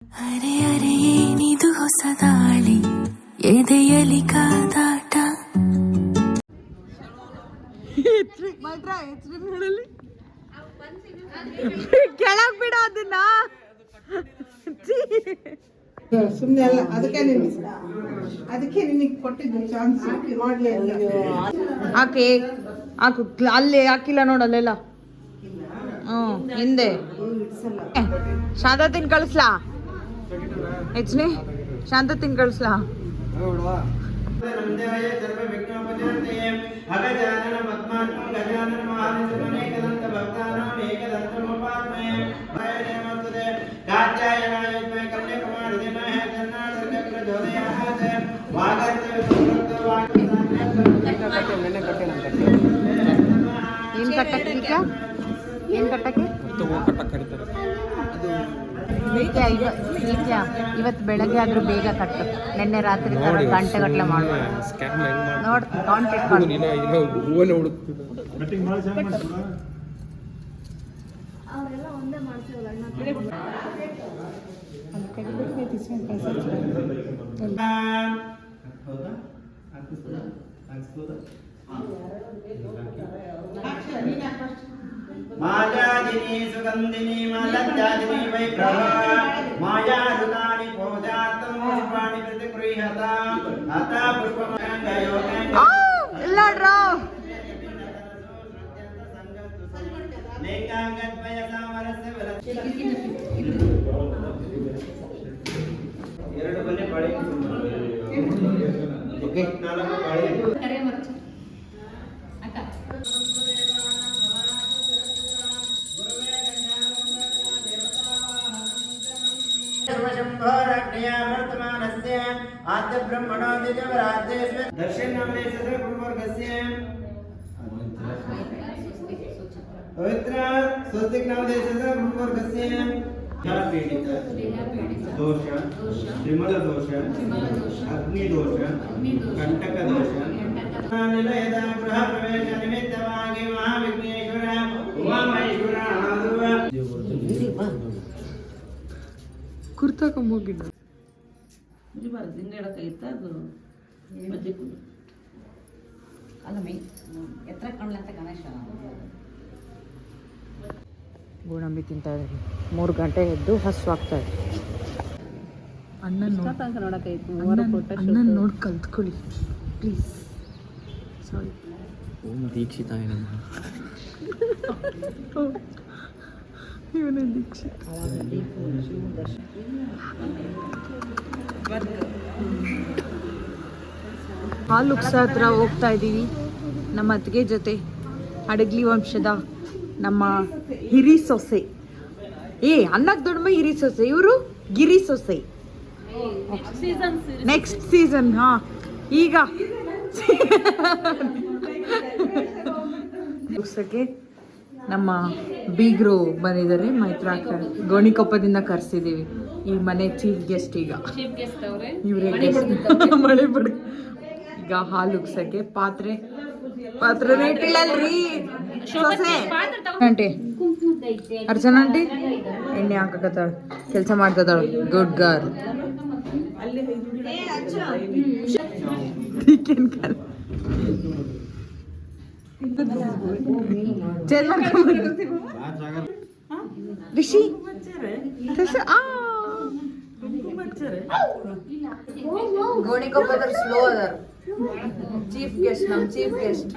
ಅರೆ ಅರೆ ಏನಿದು ಹೊಸ ದಾಳಿ ಎದೆಯಲಿ ಕಾದಾಟ. ಕೆಳಗ್ ಬಿಡ ಅದನ್ನ ಸುಮ್ಮನೆ ಅಲ್ಲ, ಅದಕ್ಕೆ ನಿನಗೆ ಕೊಟ್ಟಿದ್ದು ಚಾನ್ಸ್ ಮಾಡ್ಲಿ. ಹಾಕಿ ಹಾಕು, ಅಲ್ಲಿ ಹಾಕಿಲ್ಲ ನೋಡಲ್ಲೆಲ್ಲ. ಹಿಂದೆ ಶಾಂತ ತಿನ್ ಕಳಿಸ್ಲಾ? ಹೆಚ್ಚಿನಿ ಶಾಂತ ತಿನ್ ಕಳಿಸ್ಲಾ? ಏನ್ ಕಟ್ಟಕ್ಕೆ ಈಗ? ಏನ್ ಕಟ್ಟಕ್ಕೆ? ಇವತ್ತು ಬೆಳಗ್ಗೆ ಆದ್ರೂ ಬೇಗ ಕಟ್ಟು. ನಿನ್ನೆ ರಾತ್ರಿ ಗಂಟೆಗಟ್ಟಲೆ ಮಾಡು. ನೋಡ್ ಕಾಂಟ್ಯಾಕ್ಟ್ मायादिनी सुगंधिनी मालत्यादिनी वैप्रभा मायारुतानि पूजार्थं पुष्पाणि प्रतिगृह्यताम् अतः पुष्पमङ्गयोगेन ಇಲ್ಲಾಡ್ರೋ ಲಿಂಗಾಂಗದ್ವಯ ಸಾಮರಸ್ಯ ಎರಡು ಬನ್ನಿ ಬಾಳೆ ಓಕೆ ನಾಲ್ಕು ಬಾಳೆ आद्य ब्रह्मणादिजवराज्येषु दक्षिणनामदेशस्य गुरुवर्गस्य पवित्र स्वस्तिक नामदेशस्य गुरुवर्गस्य पीडित दोष विमल दोष अग्नि दोष कंटक दोष निलयद गृह प्रवेश निमित्तವಾಗಿ महाविघ्नेश्वर उमामहेश्वर आदुव ಕುರ್ತಾಕೊಂಬೋಗಿಲ್ಲ ಹಿಂಗೆ ಹೇಳೋಕ್ಕಾಗಿತ್ತ ಅದು ಮಜ್ಜಿ ಅಲ್ಲ ಮೈ ಎತ್ತರ ಕಾಣಲಂತ ಗಣೇಶ ಗೋಡಂಬಿ ತಿಂತಾ ಇದ್ದೀನಿ. 3 ಗಂಟೆ ಎದ್ದು ಹಸುವಾಗ್ತಾ ಇದೆ. ಅಣ್ಣನ ನೋಡಿ ಕಲ್ತ್ಕೊಳ್ಳಿ ಪ್ಲೀಸ್. ಸಾರಿ. ಓಂ ದೀಕ್ಷಿತಾಯ ನಮಃ. ಇವನೇ ದೀಕ್ಷಿತ್. ಹಾಲುಕ್ಸ ಹತ್ರ ಹೋಗ್ತಾ ಇದ್ದೀವಿ ನಮ್ಮ ಅತ್ತಿಗೆ ಜೊತೆ. ಹಡಗ್ಲಿ ವಂಶದ ನಮ್ಮ ಹಿರಿ ಸೊಸೆ. ಅನ್ನಕ್ಕೆ ದೊಡ್ಡಮ್ಮ ಹಿರಿ ಸೊಸೆ, ಇವರು ಗಿರಿ ಸೊಸೆ. Next season. ಹಾ, ಈಗ ಮುಗ್ಸಕ್ಕೆ ನಮ್ಮ ಬೀಗರು ಬಂದಿದ್ದಾರೆ. ಮೈತ್ರಾಕ ಗೋಣಿಕೊಪ್ಪದಿಂದ ಕರೆಸಿದ್ದೀವಿ. ಈ ಮನೆ ಚೀಫ್ ಗೆಸ್ಟ್. ಈಗ ಇವರೇ ಮಳೆ ಬಡ. ಈಗ ಹಾಲು ಉಗ್ಸಕ್ಕೆ ಪಾತ್ರೆನೇ ಇಟ್ಟಿಲ್ಲಲ್ರಿ ಸೊಸೆ. ಆಂಟಿ ಅರ್ಚನಾ ಆಂಟಿ ಎಣ್ಣೆ ಹಾಕಕತ್ತಾಳ, ಕೆಲಸ ಮಾಡ್ತದಾಳ. Good girl. ರಿಷಿ ಗೋಣಿಕೊಪ್ಪದ ಸ್ಲೋ ಅದಾರ. ಚೀಫ್ ಗೆಸ್ಟ್, ನಮ್ ಚೀಫ್ ಗೆಸ್ಟ್.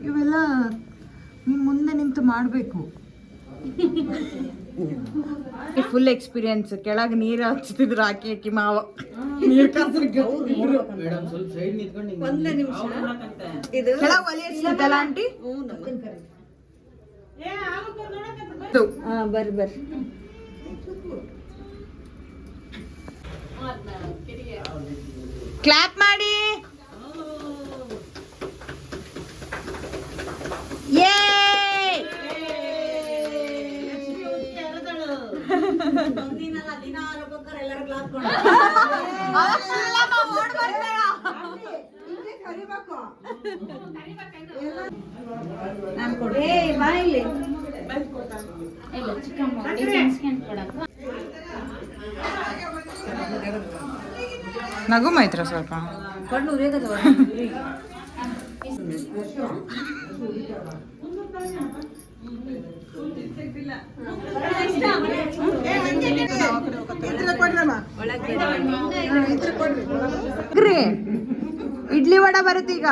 ಇವೆಲ್ಲ ನೀನ್ ಮುಂದೆ ನಿಂತು ಮಾಡಬೇಕು. Full experience. ಕೆಳಗೆ ನೀರು ಹಚ್ತಿದ್ರು ಹಾಕಿ ಮಾವ ನೀರ್ ಕಾಸ್ರಿಗೆ ಒಂದೇ ನಿಮಿಷ ಕೆಳಗೆ ಒಲೆ ಹಚ್ತಿದ್ದಲ್ಲ ಆಂಟಿ. ಬರ್ರಿ ಬರ್ರಿ. ಕ್ಲಾಪ್ ಮಾಡಿ. ಯೇ ನಗು ಮೈತ್ರ ಸ್ವಲ್ಪ. ಇಡ್ಲಿ ವಡ ಬರುತ್ತೀಗ.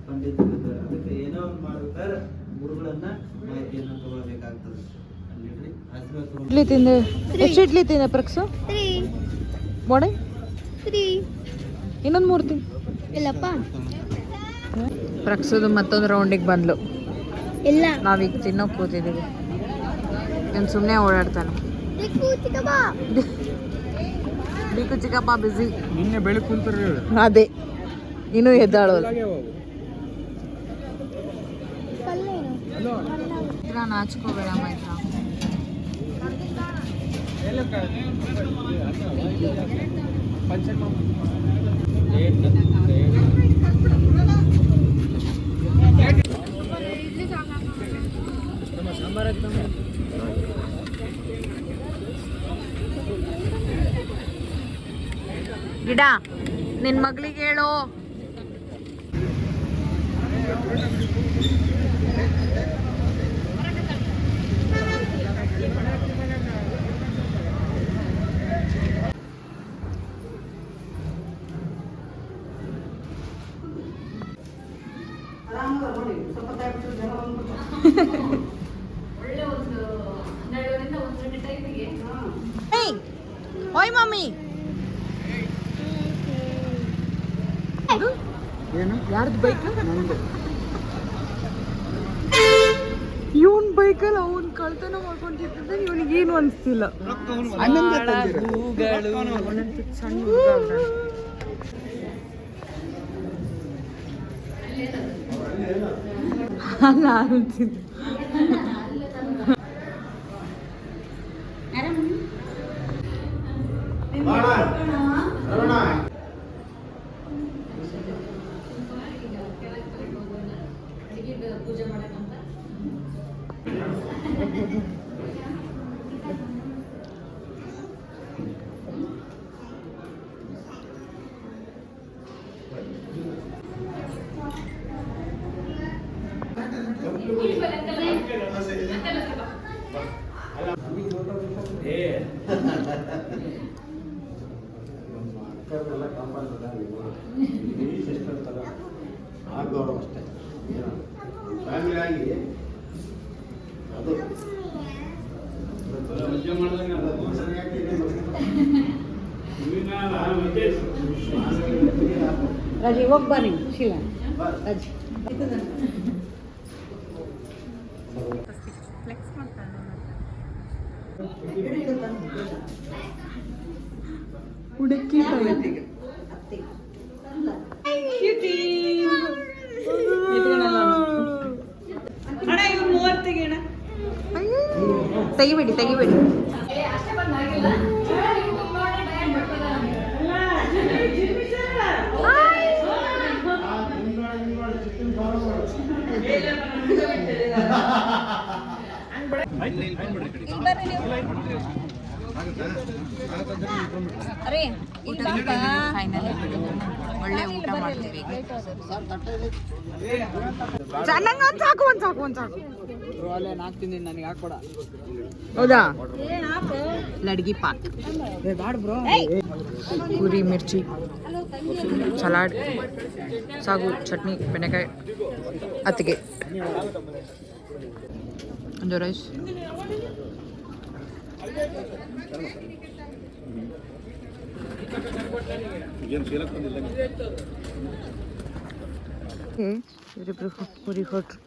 ಪಂಡಿತರಿದ್ದಾರೆ, ಅದಕ್ಕೆ ಏನೋ ಒಂದು ಮಾಡ್ಬೇಕಾದ್ರೆ ಗುರುಗಳನ್ನ ಮಾಹಿತಿಯನ್ನು ತಗೋಬೇಕಾಗ್ತದೆ. ಅಲ್ಲಿಡ್ರಿ ಆಶೀರ್ವಾದ ತಗೊಂಡು ಇಡ್ಲಿ ತಿಂದೆ. ಎಷ್ಟು ಇಡ್ಲಿ ತಿಂದೆ ಪ್ರಕ್ಸು? ವಡೆ ಇನ್ನೊಂದು 3 ತಿಂದು ಇಲ್ಲಪ್ಪ ಪ್ರಕ್ಸದು ಮತ್ತೊಂದು ರೌಂಡಿಗೆ ಬಂದ್ಲು. ಇಲ್ಲ ನಾವೀಗ ತಿನ್ನೋಕೆ ಕೂತಿದ್ದೀವಿ. ನಾನು ಸುಮ್ಮನೆ ಓಡಾಡ್ತಾನೆ. ಡಿಕು ಚಿಕ್ಕಪ್ಪ ಬಿಸಿ. ನಿನ್ನೆ ಬೆಳಕು ಕುಂತಾರೆ ಅದೇ ಇನ್ನೂ ಎದ್ದಾಳೋಲ್ಲ. ನಾಚ್ಕೋಬೇಡ ಮೈತ್ರ. ಗಿಡ ನಿನ್ ಮಗಳಿಗೆ ಹೇಳು. ಓಯ್ ಮಮ್ಮಿ ಯಾರ್ದು ಬೈಕ್? ಇವನ್ ಬೈಕಲ್ಲಿ ಅವನ್ ಕಳ್ತನ ಮಾಡ್ಕೊಂಡಿದ್ದ ಇವನಿಗೇನು ಅನಿಸ್ತಿಲ್ಲ. ಸಣ್ಣ ಅಲ್ಲ ಅನ್ಸಿದ್ದು. ಪೂಜೆ ಮಾಡಕ್ಕಂತ ಆಗೌರವ ಅಷ್ಟೇ. ಫ್ಯಾಮಿಲಿ ಆಗಿ ಅದು ರಾಜಿ ಹೋಗಿ ಬನ್ನಿ ಶೀಲಾ ರಾಜಿ. ಹುಡುಕಿ ತೆಗಿಬೇಡಿ ತೆಗಿಬೇಡಿ. ಫೈನಲಿ ಒಳ್ಳೆ ಊಟ ಮಾಡ್ತೀವಿ ಚೆನ್ನಾಗಿ ಒಂದ್ ಸಾಕು ಹೌದಾ ಲಡ್ಗಿ ಪಾಕ್ ಪೂರಿ ಮಿರ್ಚಿ ಸಲಾಡ್ ಸಾಗು ಚಟ್ನಿ ಬೆಂಡೆಕಾಯಿ ಅತ್ತಿಗೆ ಒಂದು ರೈಸ್ ಇವರಿಬ್ರು ಪೂರಿ ಕೊಟ್ರು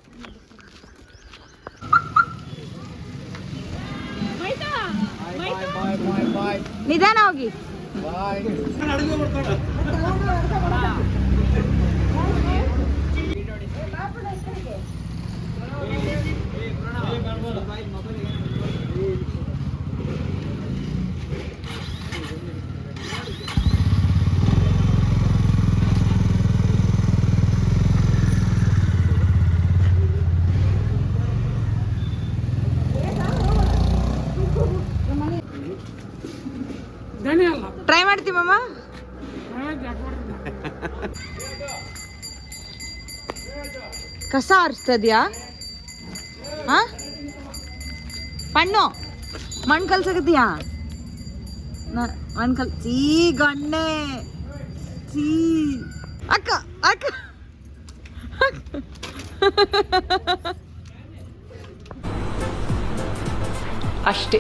ನಿಧಾನ ಹೋಗಿ ಟ್ರೈ ಮಾಡ್ತೀವಮ್ಮ ಕಸ ಆರಿಸ್ತದ್ಯಾ ಹಾ ಪಣ್ಣು ಮಣ್ಣು ಕಲ್ಸಕತ್ತೀಯಾ ಮಣ್ಣು ಚೀ ಗಣ್ಣೆ ಚೀ ಅಕ್ಕ ಅಕ್ಕ ಅಷ್ಟೇ